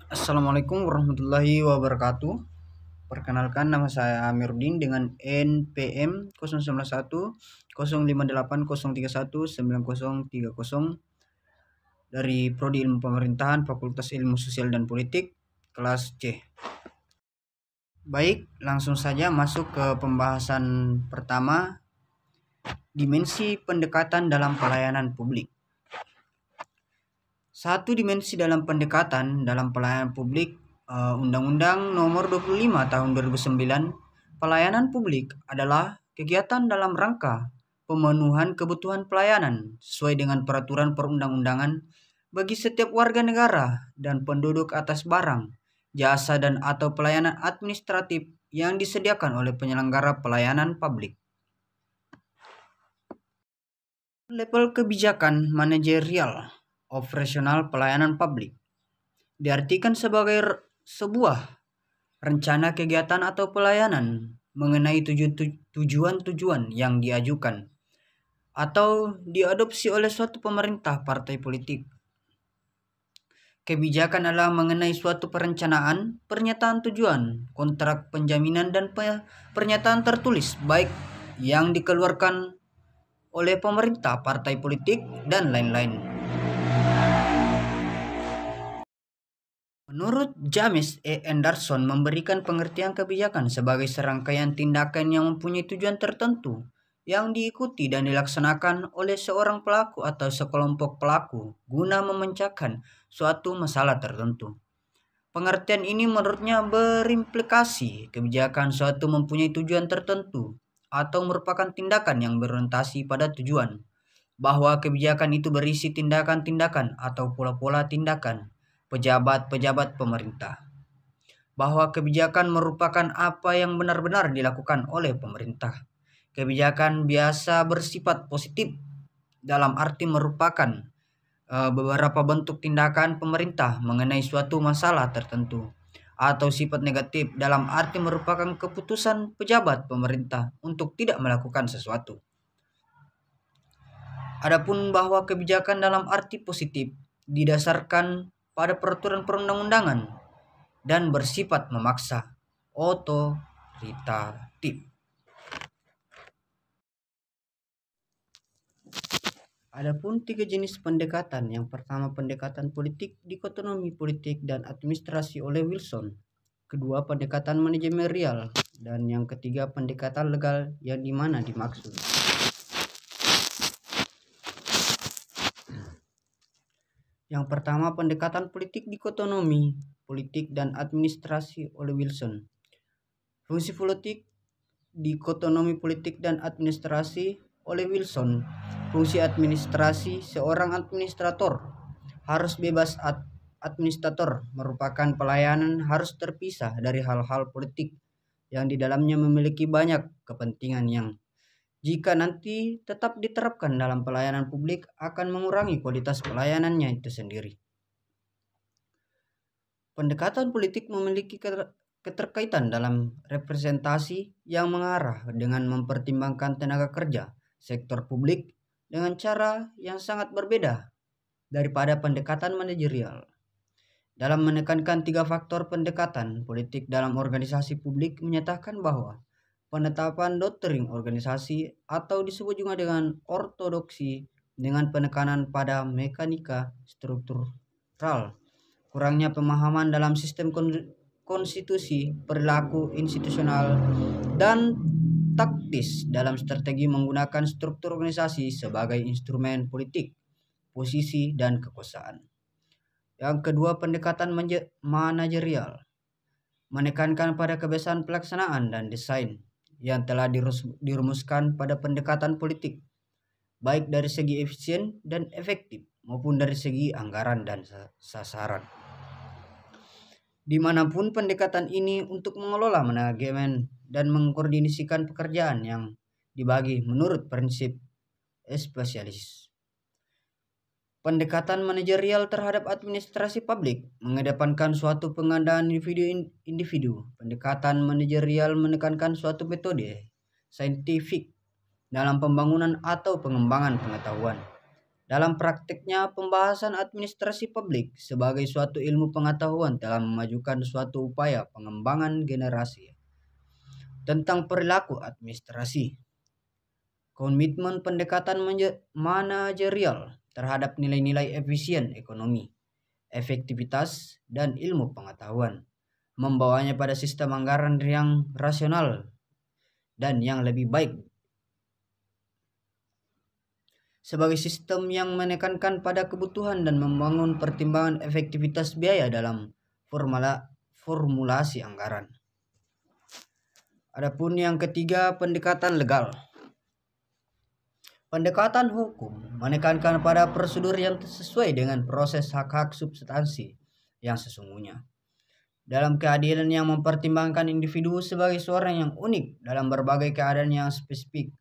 Assalamualaikum warahmatullahi wabarakatuh. Perkenalkan, nama saya Amiruddin dengan NPM 091 058 031 9030 dari Prodi Ilmu Pemerintahan Fakultas Ilmu Sosial dan Politik kelas C. Baik, langsung saja masuk ke pembahasan pertama, dimensi pendekatan dalam pelayanan publik. Satu dimensi dalam pendekatan dalam pelayanan publik, Undang-Undang Nomor 25 Tahun 2009, pelayanan publik adalah kegiatan dalam rangka pemenuhan kebutuhan pelayanan sesuai dengan peraturan perundang-undangan bagi setiap warga negara dan penduduk atas barang, jasa dan atau pelayanan administratif yang disediakan oleh penyelenggara pelayanan publik. Level kebijakan manajerial operasional pelayanan publik diartikan sebagai sebuah rencana kegiatan atau pelayanan mengenai tujuan-tujuan yang diajukan atau diadopsi oleh suatu pemerintah partai politik. Kebijakan adalah mengenai suatu perencanaan, pernyataan tujuan, kontrak penjaminan dan pernyataan tertulis baik yang dikeluarkan oleh pemerintah, partai politik, dan lain-lain. Menurut James E. Anderson, memberikan pengertian kebijakan sebagai serangkaian tindakan yang mempunyai tujuan tertentu yang diikuti dan dilaksanakan oleh seorang pelaku atau sekelompok pelaku guna memecahkan suatu masalah tertentu. Pengertian ini menurutnya berimplikasi kebijakan suatu mempunyai tujuan tertentu atau merupakan tindakan yang berorientasi pada tujuan, bahwa kebijakan itu berisi tindakan-tindakan atau pola-pola tindakan pejabat-pejabat pemerintah, bahwa kebijakan merupakan apa yang benar-benar dilakukan oleh pemerintah. Kebijakan biasa bersifat positif dalam arti merupakan beberapa bentuk tindakan pemerintah mengenai suatu masalah tertentu, atau sifat negatif dalam arti merupakan keputusan pejabat pemerintah untuk tidak melakukan sesuatu. Adapun bahwa kebijakan dalam arti positif didasarkan pada peraturan perundang-undangan dan bersifat memaksa, otoritatif. Adapun tiga jenis pendekatan. Yang pertama, pendekatan politik, dikotomi politik dan administrasi oleh Wilson. Kedua, pendekatan manajerial, dan yang ketiga, pendekatan legal yang dimana dimaksud. Yang pertama, pendekatan politik, dikotomi politik dan administrasi oleh Wilson. Fungsi politik, dikotomi politik dan administrasi oleh Wilson. Fungsi administrasi, seorang administrator harus bebas. Administrator merupakan pelayanan harus terpisah dari hal-hal politik yang di dalamnya memiliki banyak kepentingan yang jika nanti tetap diterapkan dalam pelayanan publik akan mengurangi kualitas pelayanannya itu sendiri. Pendekatan politik memiliki keterkaitan dalam representasi yang mengarah dengan mempertimbangkan tenaga kerja sektor publik dengan cara yang sangat berbeda daripada pendekatan manajerial. Dalam menekankan tiga faktor pendekatan politik dalam organisasi publik menyatakan bahwa penetapan doktrin organisasi atau disebut juga dengan ortodoksi dengan penekanan pada mekanika struktural, kurangnya pemahaman dalam sistem konstitusi, perilaku institusional, dan taktis dalam strategi menggunakan struktur organisasi sebagai instrumen politik, posisi, dan kekuasaan. Yang kedua, pendekatan manajerial menekankan pada kebiasaan pelaksanaan dan desain yang telah dirumuskan pada pendekatan politik, baik dari segi efisien dan efektif maupun dari segi anggaran dan sasaran. Dimanapun pendekatan ini untuk mengelola manajemen dan mengkoordinasikan pekerjaan yang dibagi menurut prinsip spesialis. Pendekatan manajerial terhadap administrasi publik mengedepankan suatu pengadaan individu. Pendekatan manajerial menekankan suatu metode saintifik dalam pembangunan atau pengembangan pengetahuan. Dalam praktiknya, pembahasan administrasi publik sebagai suatu ilmu pengetahuan telah memajukan suatu upaya pengembangan generasi tentang perilaku administrasi. Komitmen pendekatan manajerial terhadap nilai-nilai efisien ekonomi, efektivitas, dan ilmu pengetahuan membawanya pada sistem anggaran yang rasional dan yang lebih baik sebagai sistem yang menekankan pada kebutuhan dan membangun pertimbangan efektivitas biaya dalam formulasi anggaran. Adapun yang ketiga, pendekatan legal. Pendekatan hukum menekankan pada prosedur yang sesuai dengan proses hak-hak substansi yang sesungguhnya. Dalam keadilan yang mempertimbangkan individu sebagai seorang yang unik dalam berbagai keadaan yang spesifik.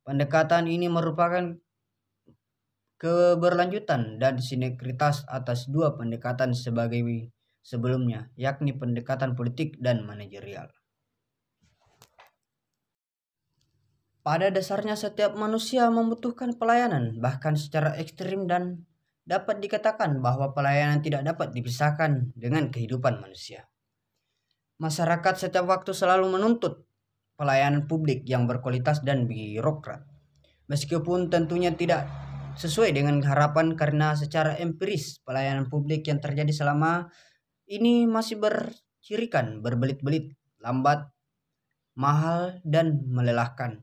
Pendekatan ini merupakan keberlanjutan dan sinergitas atas dua pendekatan sebagai sebelumnya, yakni pendekatan politik dan manajerial. Pada dasarnya setiap manusia membutuhkan pelayanan, bahkan secara ekstrim, dan dapat dikatakan bahwa pelayanan tidak dapat dipisahkan dengan kehidupan manusia. Masyarakat setiap waktu selalu menuntut pelayanan publik yang berkualitas dan birokrat. Meskipun tentunya tidak sesuai dengan harapan karena secara empiris pelayanan publik yang terjadi selama ini masih bercirikan berbelit-belit, lambat, mahal, dan melelahkan.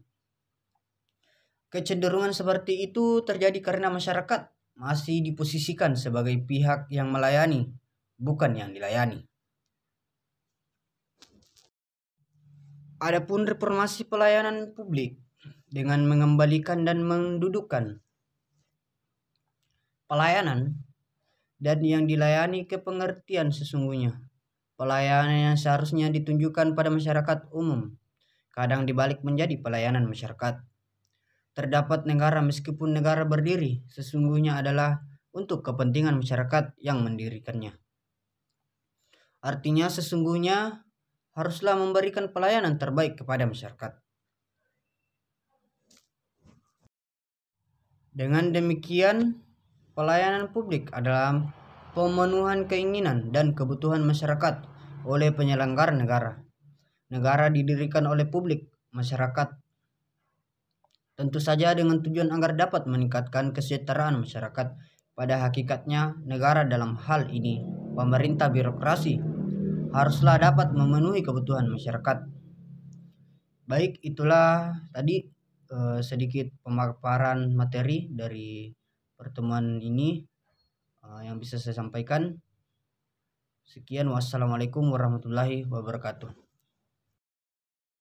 Kecenderungan seperti itu terjadi karena masyarakat masih diposisikan sebagai pihak yang melayani, bukan yang dilayani. Adapun reformasi pelayanan publik dengan mengembalikan dan mendudukkan pelayanan dan yang dilayani ke pengertian sesungguhnya. Pelayanan yang seharusnya ditunjukkan pada masyarakat umum, kadang dibalik menjadi pelayanan masyarakat. Terdapat negara meskipun negara berdiri sesungguhnya adalah untuk kepentingan masyarakat yang mendirikannya. Artinya sesungguhnya haruslah memberikan pelayanan terbaik kepada masyarakat. Dengan demikian, pelayanan publik adalah pemenuhan keinginan dan kebutuhan masyarakat oleh penyelenggara negara. Negara didirikan oleh publik, masyarakat. Tentu saja dengan tujuan agar dapat meningkatkan kesejahteraan masyarakat. Pada hakikatnya, negara dalam hal ini, pemerintah birokrasi, haruslah dapat memenuhi kebutuhan masyarakat. Baik, itulah tadi sedikit pemaparan materi dari pertemuan ini yang bisa saya sampaikan. Sekian, wassalamualaikum warahmatullahi wabarakatuh.